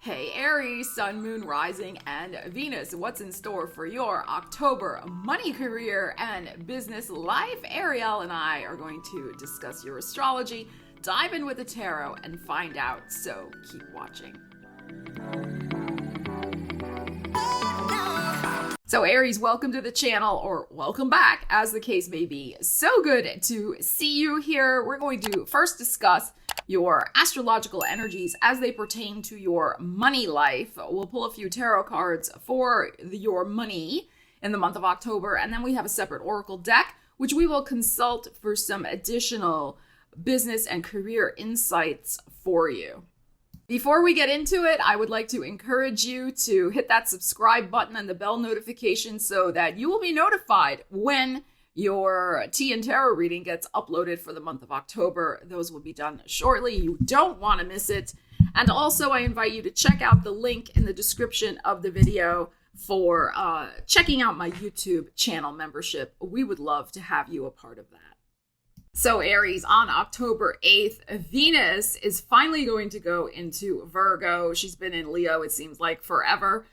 Hey Aries, Sun, Moon, Rising, and Venus. What's in store for your October money, career, and business life? Ariel and I are going to discuss your astrology, dive in with the tarot, and find out. So keep watching. So Aries, welcome to the channel, or welcome back, as the case may be. So good to see you here. We're going to first discuss your astrological energies as they pertain to your money life. We'll pull a few tarot cards for your money in the month of October, and then we have a separate oracle deck, which we will consult for some additional business and career insights for you. Before we get into it, I would like to encourage you to hit that subscribe button and the bell notification so that you will be notified when your tea and tarot reading gets uploaded for the month of October. Those will be done shortly. You don't want to miss it. And also, I invite you to check out the link in the description of the video for checking out my YouTube channel membership. We would love to have you a part of that. So Aries, on October 8th, Venus is finally going to go into Virgo. She's been in Leo, it seems like, forever,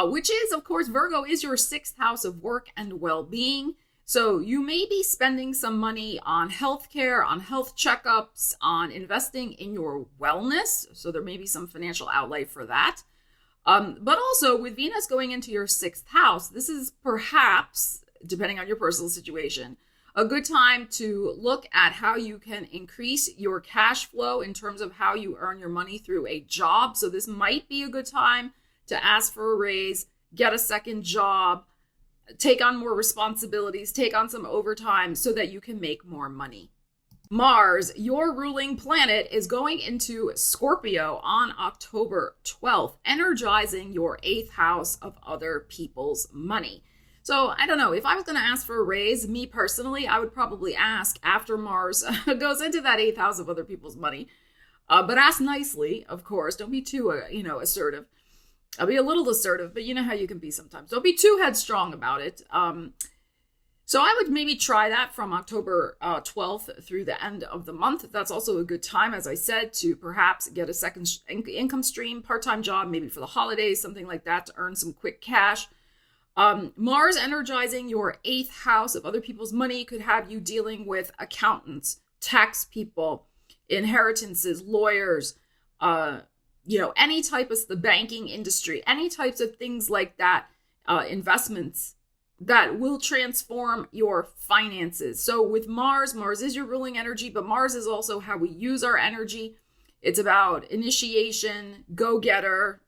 which is, of course, Virgo is your sixth house of work and well-being. So you may be spending some money on healthcare, on health checkups, on investing in your wellness. So there may be some financial outlay for that. But also with Venus going into your sixth house, this is perhaps, depending on your personal situation, a good time to look at how you can increase your cash flow in terms of how you earn your money through a job. So this might be a good time to ask for a raise, get a second job, take on more responsibilities, take on some overtime so that you can make more money. Mars, your ruling planet, is going into Scorpio on October 12th, energizing your eighth house of other people's money. So I don't know, if I was going to ask for a raise, me personally, I would probably ask after Mars goes into that eighth house of other people's money. But ask nicely, of course. Don't be too, assertive. I'll be a little assertive, but you know how you can be sometimes. Don't be too headstrong about it. So I would maybe try that from October 12th through the end of the month. That's also a good time, as I said, to perhaps get a second income stream, part-time job, maybe for the holidays, something like that, to earn some quick cash. Mars energizing your eighth house of other people's money could have you dealing with accountants, tax people, inheritances, lawyers, any type of the banking industry, any types of things like that, investments that will transform your finances. So with Mars is your ruling energy, but Mars is also how we use our energy. It's about initiation, go-getter,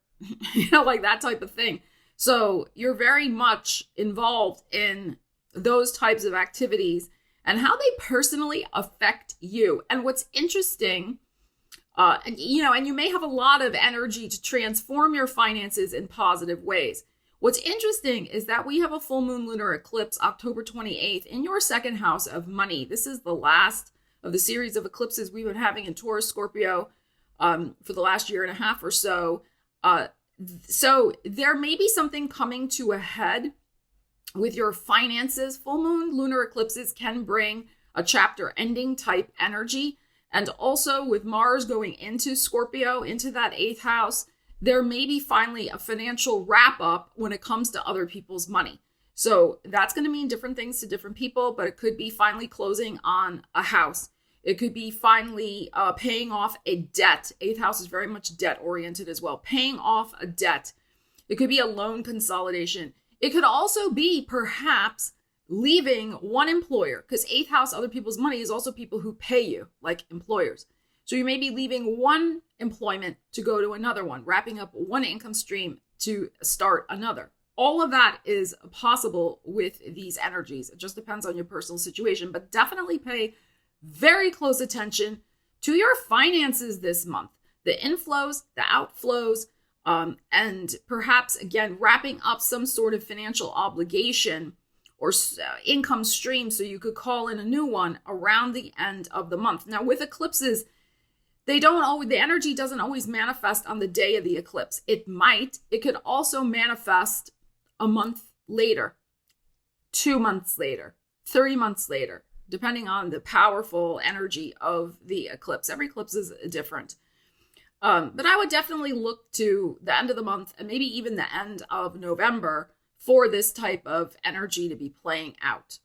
like that type of thing. So you're very much involved in those types of activities and how they personally affect you. And what's interesting, and you may have a lot of energy to transform your finances in positive ways. What's interesting is that we have a full moon lunar eclipse October 28th in your second house of money. This is the last of the series of eclipses we've been having in Taurus, Scorpio for the last year and a half or so. So there may be something coming to a head with your finances. Full moon lunar eclipses can bring a chapter ending type energy. And also with Mars going into Scorpio, into that eighth house, there may be finally a financial wrap up when it comes to other people's money. So that's going to mean different things to different people, but it could be finally closing on a house. It could be finally paying off a debt. Eighth house is very much debt oriented as well. Paying off a debt. It could be a loan consolidation. It could also be perhaps leaving one employer, because eighth house, other people's money, is also people who pay you, like employers. So you may be leaving one employment to go to another one, wrapping up one income stream to start another. All of that is possible with these energies. It just depends on your personal situation, but definitely pay very close attention to your finances this month, the inflows, the outflows, and perhaps, again, wrapping up some sort of financial obligation or income stream so you could call in a new one around the end of the month. Now, with eclipses, the energy doesn't always manifest on the day of the eclipse. It could also manifest a month later, 2 months later, 3 months later, depending on the powerful energy of the eclipse. Every eclipse is different. But I would definitely look to the end of the month and maybe even the end of November for this type of energy to be playing out.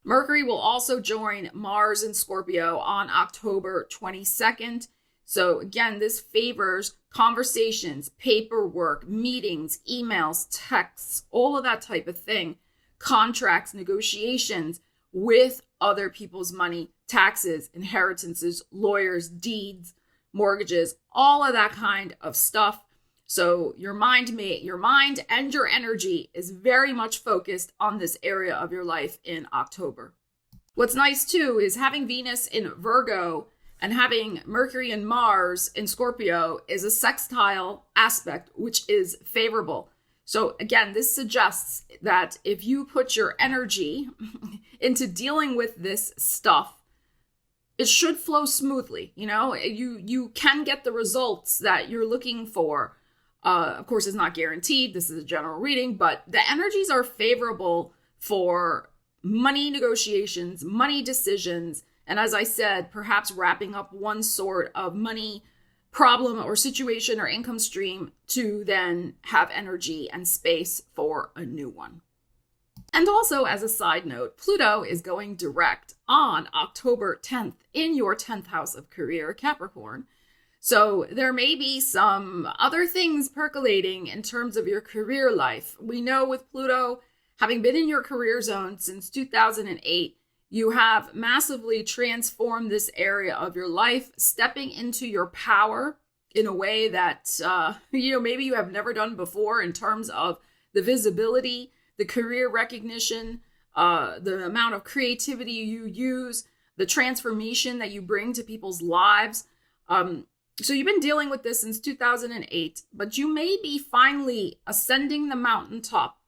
Mercury will also join Mars in Scorpio on October 22nd. So again, this favors conversations, paperwork, meetings, emails, texts, all of that type of thing, contracts, negotiations with other people's money, taxes, inheritances, lawyers, deeds, mortgages, all of that kind of stuff. So your mind and your energy is very much focused on this area of your life in October. What's nice too is having Venus in Virgo and having Mercury and Mars in Scorpio is a sextile aspect, which is favorable. So again, this suggests that if you put your energy into dealing with this stuff, it should flow smoothly. You can get the results that you're looking for. Of course, it's not guaranteed. This is a general reading, but the energies are favorable for money negotiations, money decisions, and as I said, perhaps wrapping up one sort of money problem or situation or income stream to then have energy and space for a new one. And also, as a side note, Pluto is going direct on October 10th in your 10th house of career, Capricorn. So there may be some other things percolating in terms of your career life. We know with Pluto, having been in your career zone since 2008, you have massively transformed this area of your life, stepping into your power in a way that, maybe you have never done before in terms of the visibility, the career recognition, the amount of creativity you use, the transformation that you bring to people's lives. So you've been dealing with this since 2008, but you may be finally ascending the mountaintop,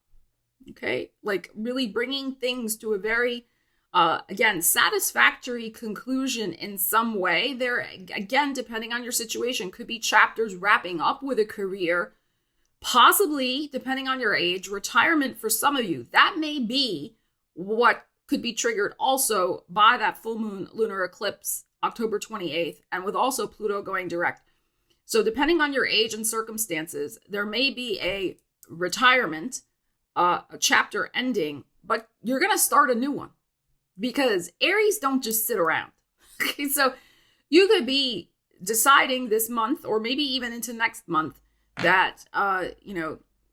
okay? Like really bringing things to a very, again, satisfactory conclusion in some way. There, again, depending on your situation, could be chapters wrapping up with a career, possibly, depending on your age, retirement for some of you. That may be what could be triggered also by that full moon lunar eclipse October 28th, and with also Pluto going direct. So depending on your age and circumstances, there may be a retirement, a chapter ending, but you're going to start a new one because Aries don't just sit around. Okay, so you could be deciding this month or maybe even into next month that,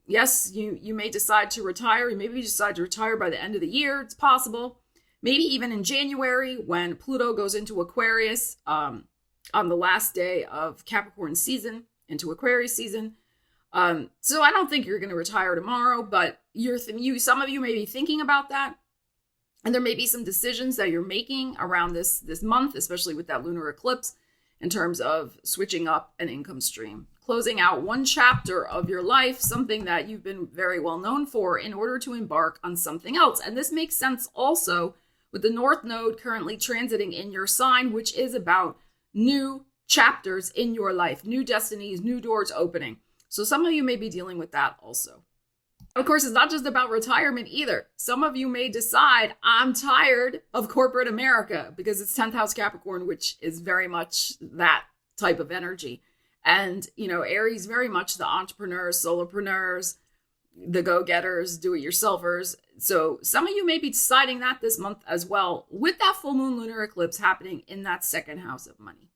yes, you may decide to retire. You maybe decide to retire by the end of the year. It's possible. Maybe even in January when Pluto goes into Aquarius on the last day of Capricorn season, into Aquarius season. So I don't think you're going to retire tomorrow, but some of you may be thinking about that. And there may be some decisions that you're making around this month, especially with that lunar eclipse, in terms of switching up an income stream, closing out one chapter of your life, something that you've been very well known for, in order to embark on something else. And this makes sense also with the North Node currently transiting in your sign, which is about new chapters in your life, new destinies, new doors opening. So some of you may be dealing with that also. Of course, it's not just about retirement either. Some of you may decide, I'm tired of corporate America, because it's 10th house Capricorn, which is very much that type of energy. And, Aries, very much the entrepreneurs, solopreneurs, the go-getters, do-it-yourselfers. So some of you may be deciding that this month as well, with that full moon lunar eclipse happening in that second house of money.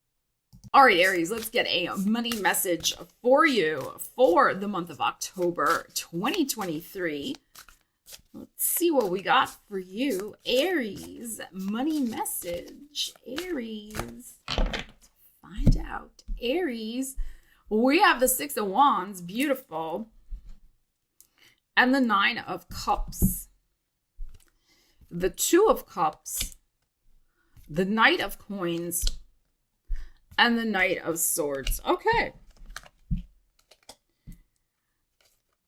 All right, Aries, let's get a money message for you for the month of October 2023. Let's see what we got for you. Aries, money message. Aries, let's find out. Aries, we have the Six of Wands, beautiful. And the Nine of Cups, the Two of Cups, the Knight of Coins, and the Knight of Swords. Okay.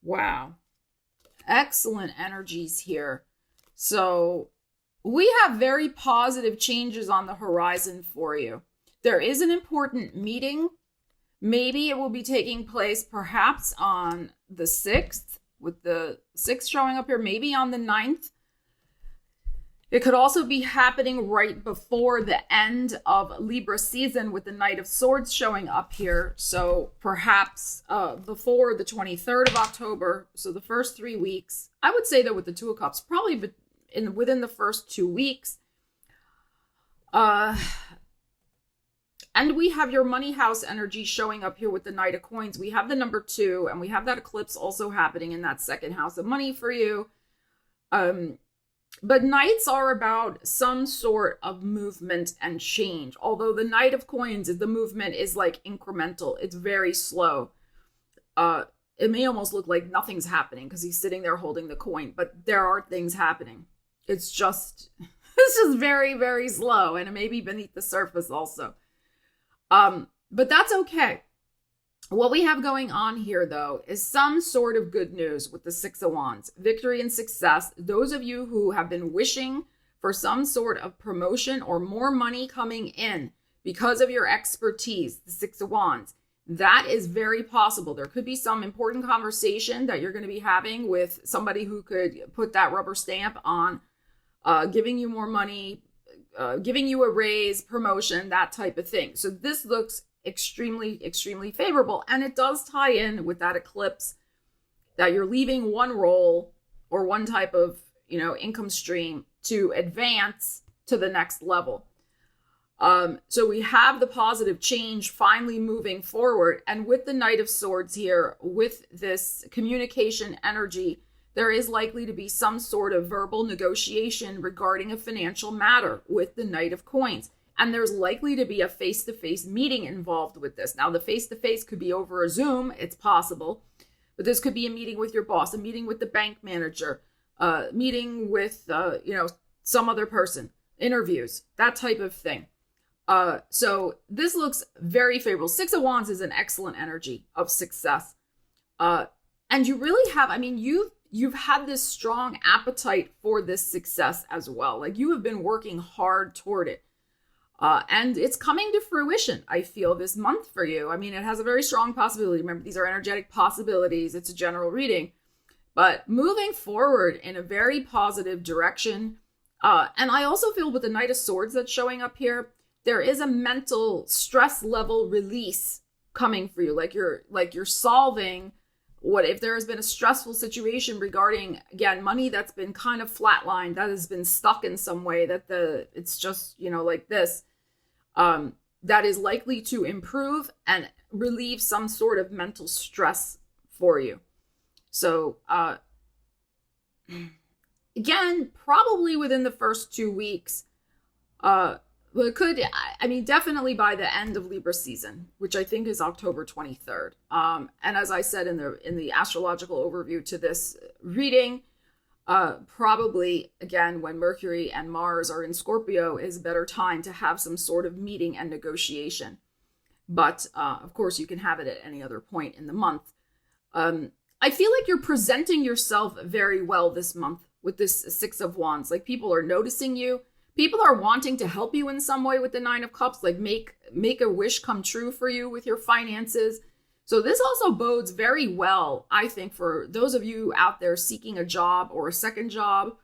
Wow. Excellent energies here. So we have very positive changes on the horizon for you. There is an important meeting. Maybe it will be taking place perhaps on the 6th. With the 6th showing up here, maybe on the 9th. It could also be happening right before the end of Libra season with the Knight of Swords showing up here. So perhaps before the 23rd of October, so the first 3 weeks. I would say that with the Two of Cups, probably within the first 2 weeks. And we have your money house energy showing up here with the Knight of Coins. We have the number 2, and we have that eclipse also happening in that second house of money for you. But Knights are about some sort of movement and change. Although the Knight of Coins, the movement is like incremental. It's very slow. It may almost look like nothing's happening because he's sitting there holding the coin, but there are things happening. It's just very, very slow, and it may be beneath the surface also. But that's okay. What we have going on here, though, is some sort of good news with the Six of Wands. Victory and success. Those of you who have been wishing for some sort of promotion or more money coming in because of your expertise, the Six of Wands, that is very possible. There could be some important conversation that you're going to be having with somebody who could put that rubber stamp on giving you more money, giving you a raise, promotion, that type of thing. So this looks extremely, extremely favorable. And it does tie in with that eclipse that you're leaving one role or one type of, income stream to advance to the next level. So we have the positive change finally moving forward. And with the Knight of Swords here, with this communication energy, there is likely to be some sort of verbal negotiation regarding a financial matter with the Knight of Coins. And there's likely to be a face-to-face meeting involved with this. Now, the face-to-face could be over a Zoom. It's possible. But this could be a meeting with your boss, a meeting with the bank manager, meeting with, some other person, interviews, that type of thing. So this looks very favorable. Six of Wands is an excellent energy of success. And you really have, you've had this strong appetite for this success as well. Like you have been working hard toward it. And it's coming to fruition, I feel, this month for you. It has a very strong possibility. Remember, these are energetic possibilities. It's a general reading. But moving forward in a very positive direction. And I also feel with the Knight of Swords that's showing up here, there is a mental stress level release coming for you. Like you're solving what if there has been a stressful situation regarding, again, money that's been kind of flatlined, that has been stuck in some way, that it's just, like this. That is likely to improve and relieve some sort of mental stress for you. So, again, probably within the first 2 weeks, well, it could, definitely by the end of Libra season, which I think is October 23rd. And as I said in the astrological overview to this reading, probably, again, when Mercury and Mars are in Scorpio is a better time to have some sort of meeting and negotiation. But, of course, you can have it at any other point in the month. I feel like you're presenting yourself very well this month with this Six of Wands. Like people are noticing you. People are wanting to help you in some way with the Nine of Cups, like make a wish come true for you with your finances. So this also bodes very well, I think, for those of you out there seeking a job or a second job.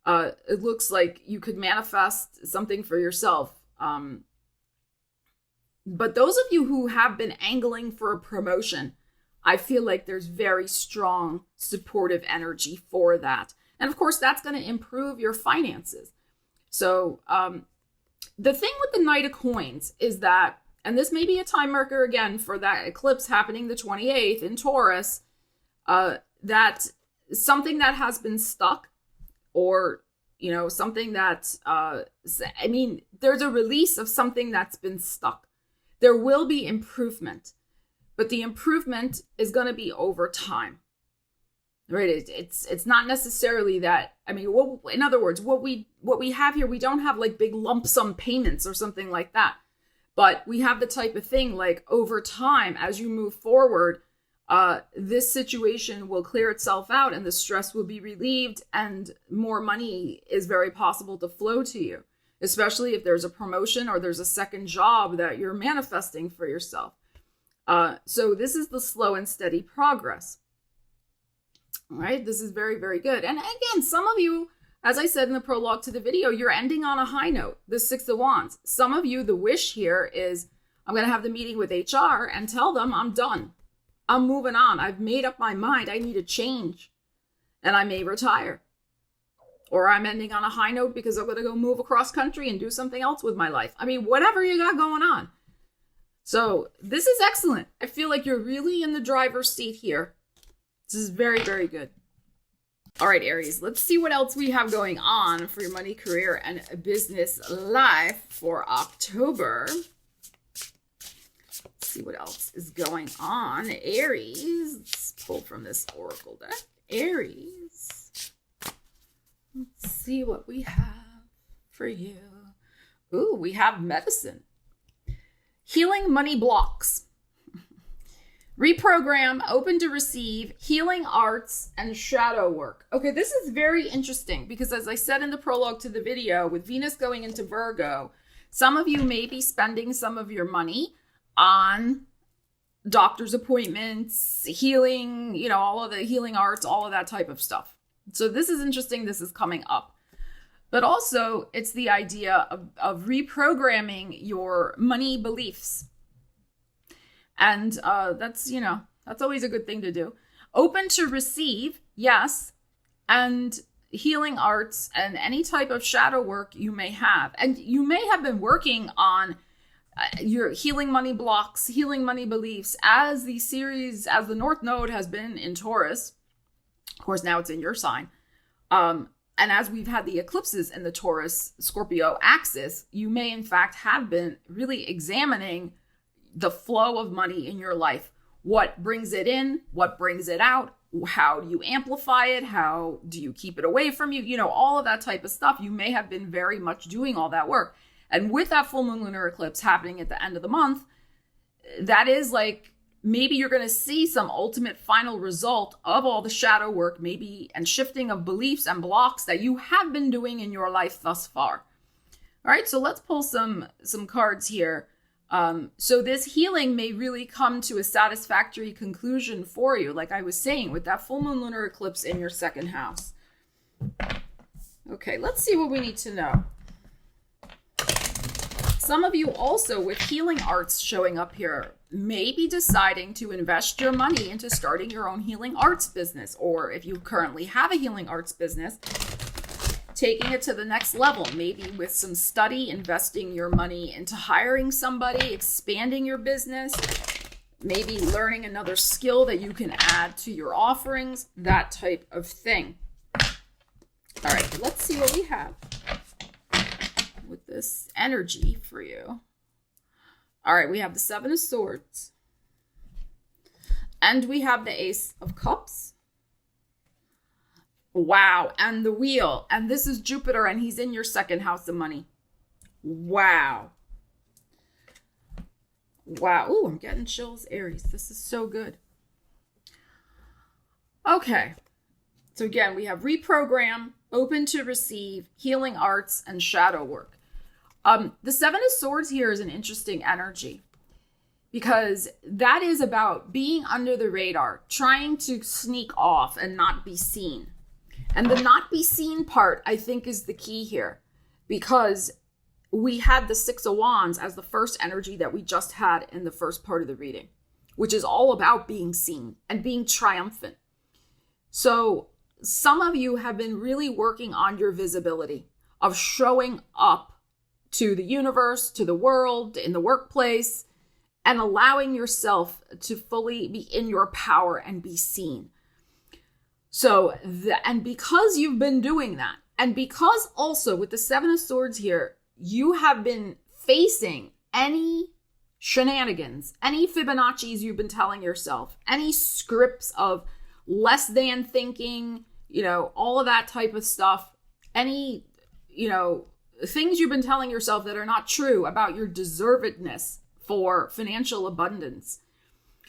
It looks like you could manifest something for yourself. But those of you who have been angling for a promotion, I feel like there's very strong supportive energy for that. And of course, that's going to improve your finances. So the thing with the Knight of Coins is that, and this may be a time marker again for that eclipse happening the 28th in Taurus, that something that has been stuck or, something that, there's a release of something that's been stuck. There will be improvement, but the improvement is going to be over time. Right. It's not necessarily that. In other words, what we have here, we don't have like big lump sum payments or something like that. But we have the type of thing like over time, as you move forward, this situation will clear itself out and the stress will be relieved and more money is very possible to flow to you, especially if there's a promotion or there's a second job that you're manifesting for yourself. So this is the slow and steady progress. All right, this is very, very good. And again, some of you as I said in the prologue to the video, you're ending on a high note, the Six of Wands. Some of you, the wish here is, I'm going to have the meeting with HR and tell them I'm done. I'm moving on. I've made up my mind. I need a change. And I may retire. Or I'm ending on a high note because I'm going to go move across country and do something else with my life. I mean, whatever you got going on. So this is excellent. I feel like you're really in the driver's seat here. This is very, very good. All right, Aries, let's see what else we have going on for your money, career, and business life for October. Let's see what else is going on. Aries, let's pull from this oracle deck. Aries, let's see what we have for you. Ooh, we have medicine. Healing money blocks. Reprogram, open to receive, healing arts, and shadow work. Okay, this is very interesting because as I said in the prologue to the video, with Venus going into Virgo, some of you may be spending some of your money on doctor's appointments, healing, all of the healing arts, all of that type of stuff. So this is interesting. This is coming up. But also, it's the idea of reprogramming your money beliefs. And that's always a good thing to do. Open to receive, yes, and healing arts and any type of shadow work you may have. And you may have been working on your healing money blocks, healing money beliefs as the North Node has been in Taurus. Of course, now it's in your sign. And as we've had the eclipses in the Taurus-Scorpio axis, you may in fact have been really examining the flow of money in your life. What brings it in? What brings it out? How do you amplify it? How do you keep it away from you? All of that type of stuff. You may have been very much doing all that work. And with that full moon lunar eclipse happening at the end of the month, that is like, maybe you're going to see some ultimate final result of all the shadow work, maybe, and shifting of beliefs and blocks that you have been doing in your life thus far. All right, so let's pull some cards here. So this healing may really come to a satisfactory conclusion for you, like I was saying, with that full moon lunar eclipse in your second house. Okay, let's see what we need to know. Some of you also, with healing arts showing up here, may be deciding to invest your money into starting your own healing arts business, or if you currently have a healing arts business, taking it to the next level, maybe with some study, investing your money into hiring somebody, expanding your business, maybe learning another skill that you can add to your offerings, that type of thing. All right, let's see what we have with this energy for you. All right, we have the Seven of Swords, and we have the Ace of Cups. Wow, and the Wheel, and this is Jupiter, and he's in your second house of money. Wow. Wow, ooh, I'm getting chills, Aries. This is so good. Okay, so again, we have reprogram, open to receive, healing arts, and shadow work. The Seven of Swords here is an interesting energy because that is about being under the radar, trying to sneak off and not be seen. And the not be seen part, I think, is the key here, because we had the Six of Wands as the first energy that we just had in the first part of the reading, which is all about being seen and being triumphant. So some of you have been really working on your visibility of showing up to the universe, to the world, in the workplace, and allowing yourself to fully be in your power and be seen. So, and because you've been doing that, and because also with the Seven of Swords here, you have been facing any shenanigans, any Fibonacci's you've been telling yourself, any scripts of less than thinking, all of that type of stuff, any, things you've been telling yourself that are not true about your deservedness for financial abundance.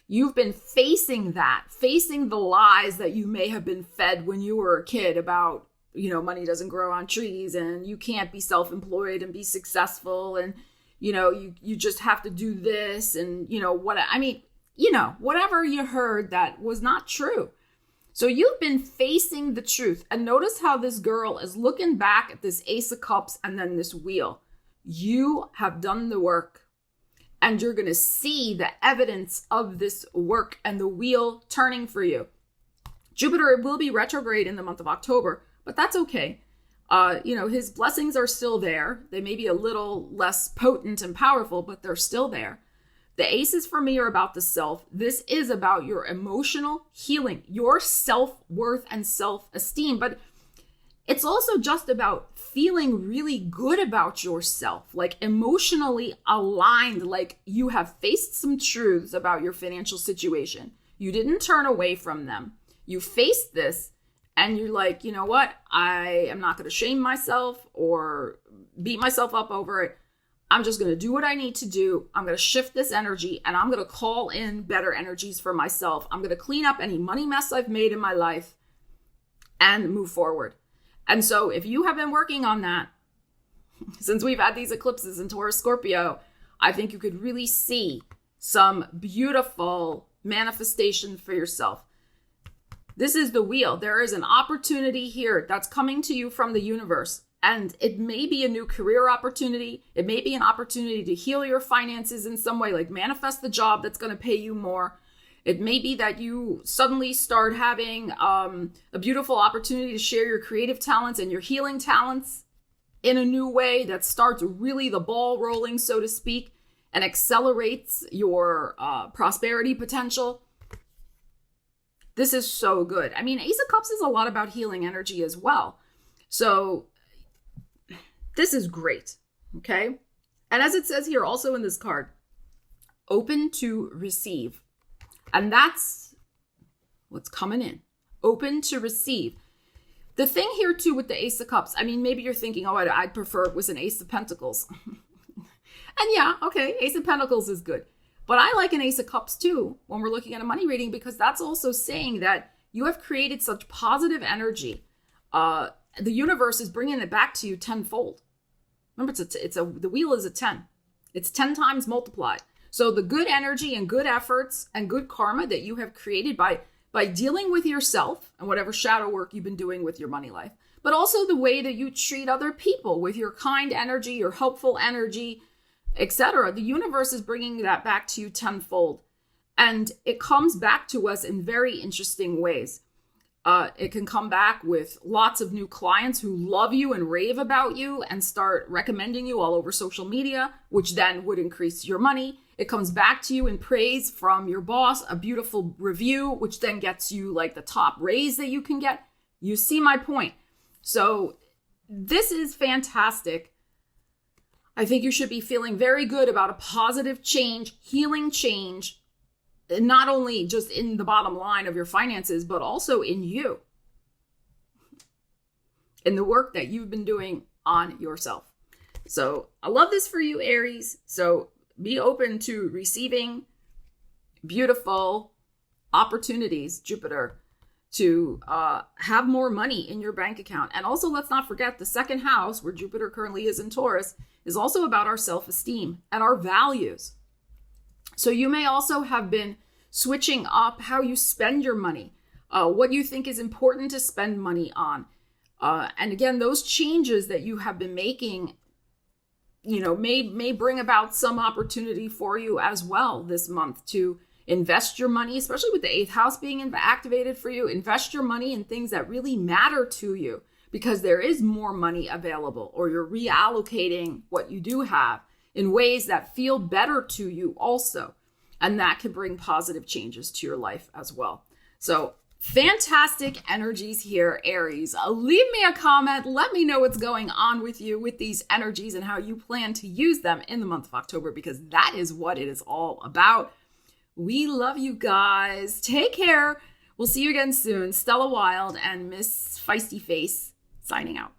You've been facing that, facing the lies that you may have been fed when you were a kid about, money doesn't grow on trees and you can't be self-employed and be successful and, you just have to do this and, whatever you heard that was not true. So you've been facing the truth. And notice how this girl is looking back at this Ace of Cups and then this wheel. You have done the work. And you're going to see the evidence of this work and the wheel turning for you. Jupiter will be retrograde in the month of October, but that's okay. His blessings are still there. They may be a little less potent and powerful, but they're still there. The aces for me are about the self. This is about your emotional healing, your self-worth and self-esteem. But it's also just about feeling really good about yourself, like emotionally aligned, like you have faced some truths about your financial situation. You didn't turn away from them. You faced this and you're like, you know what? I am not going to shame myself or beat myself up over it. I'm just going to do what I need to do. I'm going to shift this energy and I'm going to call in better energies for myself. I'm going to clean up any money mess I've made in my life and move forward. And so if you have been working on that, since we've had these eclipses in Taurus, Scorpio, I think you could really see some beautiful manifestation for yourself. This is the wheel. There is an opportunity here that's coming to you from the universe. And it may be a new career opportunity. It may be an opportunity to heal your finances in some way, like manifest the job that's going to pay you more. It may be that you suddenly start having a beautiful opportunity to share your creative talents and your healing talents in a new way that starts really the ball rolling, so to speak, and accelerates your prosperity potential. This is so good. I mean, Ace of Cups is a lot about healing energy as well. So this is great, okay? And as it says here also in this card, open to receive. And that's what's coming in. Open to receive. The thing here too with the Ace of Cups, I mean, maybe you're thinking, oh, I'd prefer it was an Ace of Pentacles. And yeah, okay, Ace of Pentacles is good. But I like an Ace of Cups too when we're looking at a money reading, because that's also saying that you have created such positive energy. The universe is bringing it back to you tenfold. Remember, the wheel is a 10. It's 10 times multiplied. So the good energy and good efforts and good karma that you have created by dealing with yourself and whatever shadow work you've been doing with your money life, but also the way that you treat other people with your kind energy, your helpful energy, etc. The universe is bringing that back to you tenfold. And it comes back to us in very interesting ways. It can come back with lots of new clients who love you and rave about you and start recommending you all over social media, which then would increase your money. It comes back to you in praise from your boss, a beautiful review, which then gets you like the top raise that you can get. You see my point. So this is fantastic. I think you should be feeling very good about a positive change, healing change, not only just in the bottom line of your finances, but also in you, in the work that you've been doing on yourself. So I love this for you, Aries. So be open to receiving beautiful opportunities, Jupiter, to have more money in your bank account. And also, let's not forget the second house, where Jupiter currently is in Taurus, is also about our self-esteem and our values. So you may also have been switching up how you spend your money, what you think is important to spend money on. And again, those changes that you have been making, may bring about some opportunity for you as well this month to invest your money, especially with the 8th house being activated for you. Invest your money in things that really matter to you, because there is more money available, or you're reallocating what you do have in ways that feel better to you also. And that can bring positive changes to your life as well. So fantastic energies here, Aries. Leave me a comment. Let me know what's going on with you with these energies and how you plan to use them in the month of October, because that is what it is all about. We love you guys. Take care. We'll see you again soon. Stella Wilde and Miss Feisty Face signing out.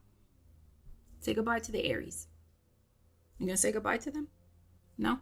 Say goodbye to the Aries. You gonna say goodbye to them? No?